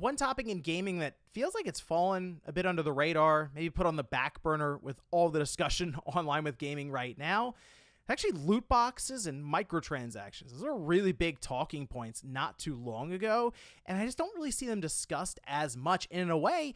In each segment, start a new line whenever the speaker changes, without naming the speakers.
one topic in gaming that feels like it's fallen a bit under the radar, maybe put on the back burner with all the discussion online with gaming right now. Actually, loot boxes and microtransactions. Those are really big talking points not too long ago, and I just don't really see them discussed as much. And in a way,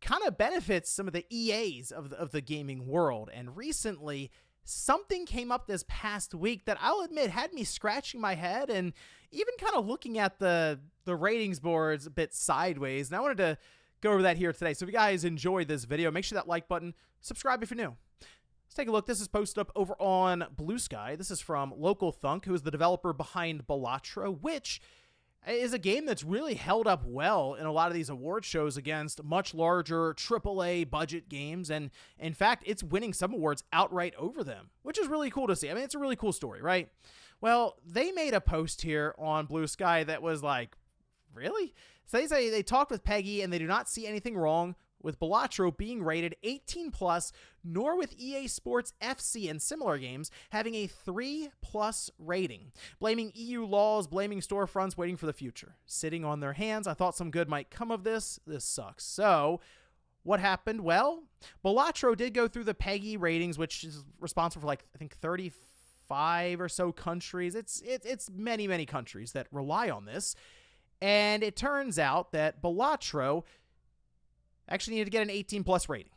kind of benefits some of the EAs of the gaming world. And recently, something came up this past week that I'll admit had me scratching my head and even kind of looking at the ratings boards a bit sideways. And I wanted to go over that here today. So if you guys enjoyed this video, make sure that like button, subscribe if you're new. Let's take a look. This is posted up over on Blue Sky. This is from Local Thunk, who is the developer behind Balatro, which is a game that's really held up well in a lot of these award shows against much larger AAA budget games. And in fact, it's winning some awards outright over them, which is really cool to see. I mean, it's a really cool story, right? Well, they made a post here on Blue Sky that was like, really? So they say they talked with PEGI and they do not see anything wrong with Balatro being rated 18+, nor with EA Sports FC and similar games having a 3+ rating. Blaming EU laws, blaming storefronts, waiting for the future. Sitting on their hands, I thought some good might come of this. This sucks. So, what happened? Well, Balatro did go through the PEGI ratings, which is responsible for, like, I think 35 or so countries. It's many, many countries that rely on this. And it turns out that Balatro actually needed to get an 18+ rating.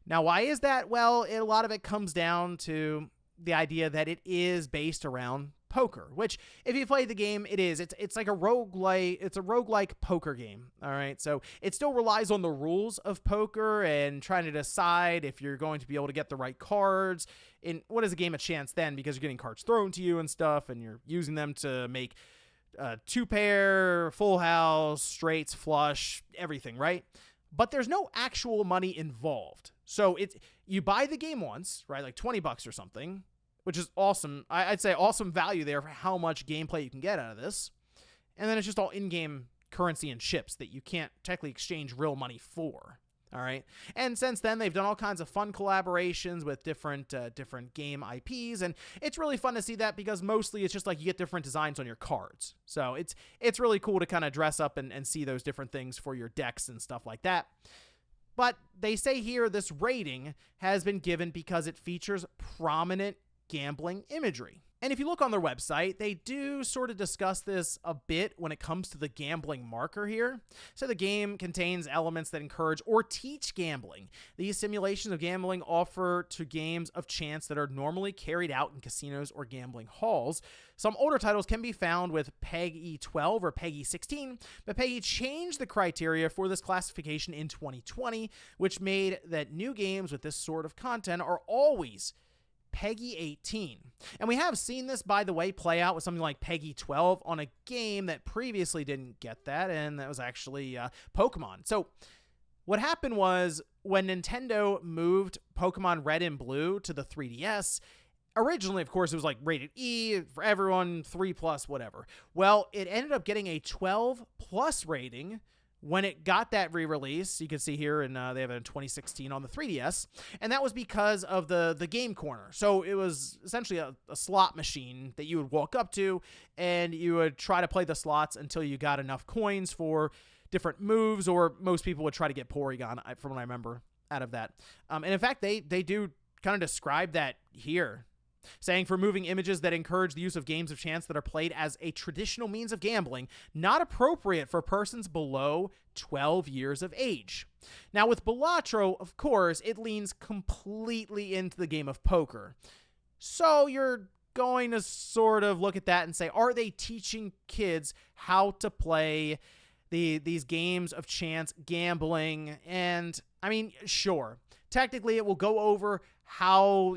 Now, why is that? Well, a lot of it comes down to the idea that it is based around poker, which if you play the game, it is. It's like a roguelike, it's a roguelike poker game. All right. So it still relies on the rules of poker and trying to decide if you're going to be able to get the right cards. In what is a game of chance then? Because you're getting cards thrown to you and stuff, and you're using them to make two pair, full house, straights, flush, everything, right? But there's no actual money involved. So you buy the game once, right? Like $20 or something, which is awesome. I'd say awesome value there for how much gameplay you can get out of this. And then it's just all in-game currency and chips that you can't technically exchange real money for. All right. And since then, they've done all kinds of fun collaborations with different game IPs. And it's really fun to see that because mostly it's just like you get different designs on your cards. So it's really cool to kind of dress up and see those different things for your decks and stuff like that. But they say here this rating has been given because it features prominent gambling imagery. And if you look on their website, they do sort of discuss this a bit when it comes to the gambling marker here. So the game contains elements that encourage or teach gambling. These simulations of gambling offer to games of chance that are normally carried out in casinos or gambling halls. Some older titles can be found with PEGI 12 or PEGI 16, but PEGI changed the criteria for this classification in 2020, which made that new games with this sort of content are always PEGI 18. And we have seen this, by the way, play out with something like PEGI 12 on a game that previously didn't get that, and that was actually Pokemon. So what happened was when Nintendo moved Pokemon Red and Blue to the 3DS, originally, of course, it was like rated E for everyone, 3+, whatever. Well, it ended up getting a 12+ rating when it got that re-release. You can see here, and they have it in 2016 on the 3DS, and that was because of the game corner. So it was essentially a slot machine that you would walk up to, and you would try to play the slots until you got enough coins for different moves, or most people would try to get Porygon, from what I remember, out of that. And in fact, they do kind of describe that here, saying for moving images that encourage the use of games of chance that are played as a traditional means of gambling, not appropriate for persons below 12 years of age. Now with Balatro, of course, it leans completely into the game of poker. So you're going to sort of look at that and say, are they teaching kids how to play these games of chance gambling? And I mean, sure. Technically, it will go over how,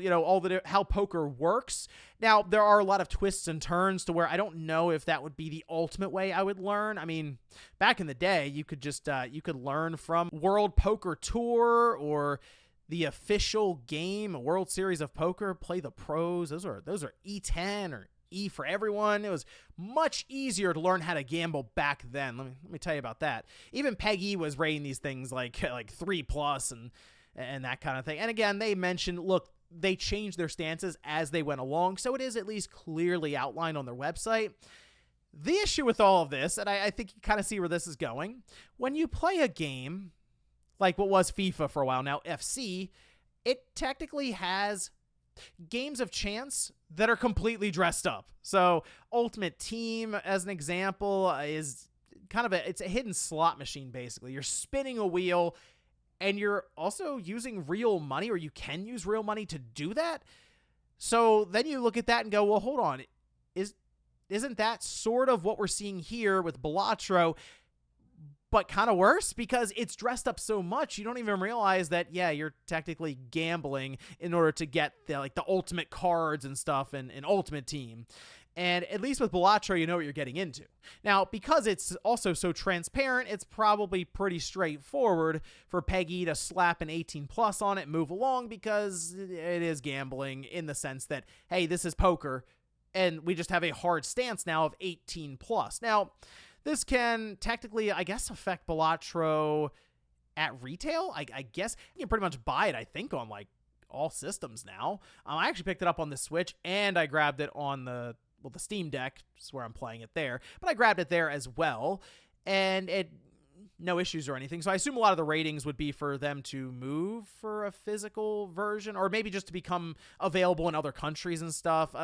how poker works. Now, there are a lot of twists and turns to where I don't know if that would be the ultimate way I would learn. I mean, back in the day, you could just, you could learn from World Poker Tour or the official game, a World Series of Poker, play the pros. Those are E10 or E for everyone. It was much easier to learn how to gamble back then. Let me tell you about that. Even PEGI was rating these things like 3+ and that kind of thing. And again, they mentioned, look, they changed their stances as they went along, so it is at least clearly outlined on their website. The issue with all of this, and I think you kind of see where this is going, when you play a game like what was FIFA for a while now, FC, it technically has games of chance that are completely dressed up. So Ultimate Team, as an example, is kind of it's a hidden slot machine, basically. You're spinning a wheel, and you're also using real money, or you can use real money to do that. So then you look at that and go, well, hold on. Isn't that sort of what we're seeing here with Balatro, but kind of worse? Because it's dressed up so much, you don't even realize that, yeah, you're technically gambling in order to get the ultimate cards and stuff in Ultimate Team. And at least with Balatro, you know what you're getting into. Now, because it's also so transparent, it's probably pretty straightforward for PEGI to slap an 18 plus on it and move along, because it is gambling in the sense that, hey, this is poker, and we just have a hard stance now of 18 plus. Now, this can technically, I guess, affect Balatro at retail. I guess you can pretty much buy it, I think, on like all systems now. I actually picked it up on the Switch, and I grabbed it on the Steam Deck, is where I'm playing it there. But I grabbed it there as well, and no issues or anything. So I assume a lot of the ratings would be for them to move for a physical version, or maybe just to become available in other countries and stuff.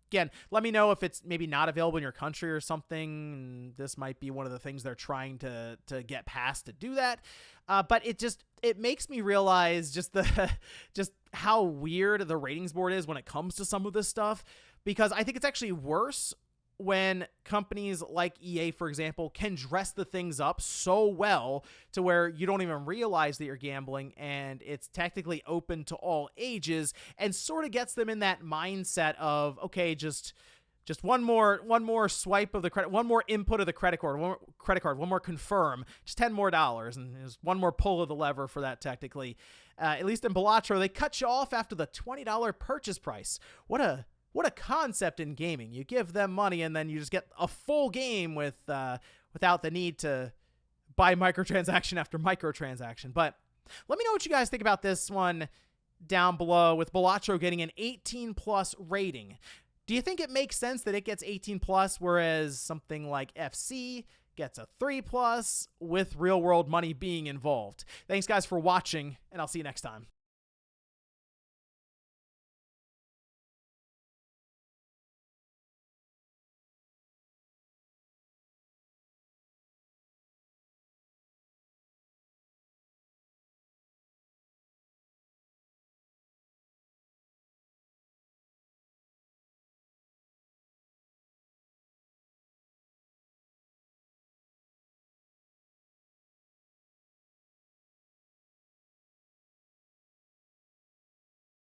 Again, let me know if it's maybe not available in your country or something. This might be one of the things they're trying to get past to do that. But it makes me realize just how weird the ratings board is when it comes to some of this stuff, because I think it's actually worse when companies like EA, for example, can dress the things up so well to where you don't even realize that you're gambling, and it's technically open to all ages, and sort of gets them in that mindset of, okay, just one more swipe of the credit, one more input of the credit card, one more confirm, just $10 more, and there's one more pull of the lever for that technically. At least in Balatro, they cut you off after the $20 purchase price. What a concept in gaming. You give them money, and then you just get a full game without the need to buy microtransaction after microtransaction. But let me know what you guys think about this one down below, with Balatro getting an 18 plus rating. Do you think it makes sense that it gets 18 plus, whereas something like FC gets a 3 plus with real world money being involved? Thanks guys for watching, and I'll see you next time.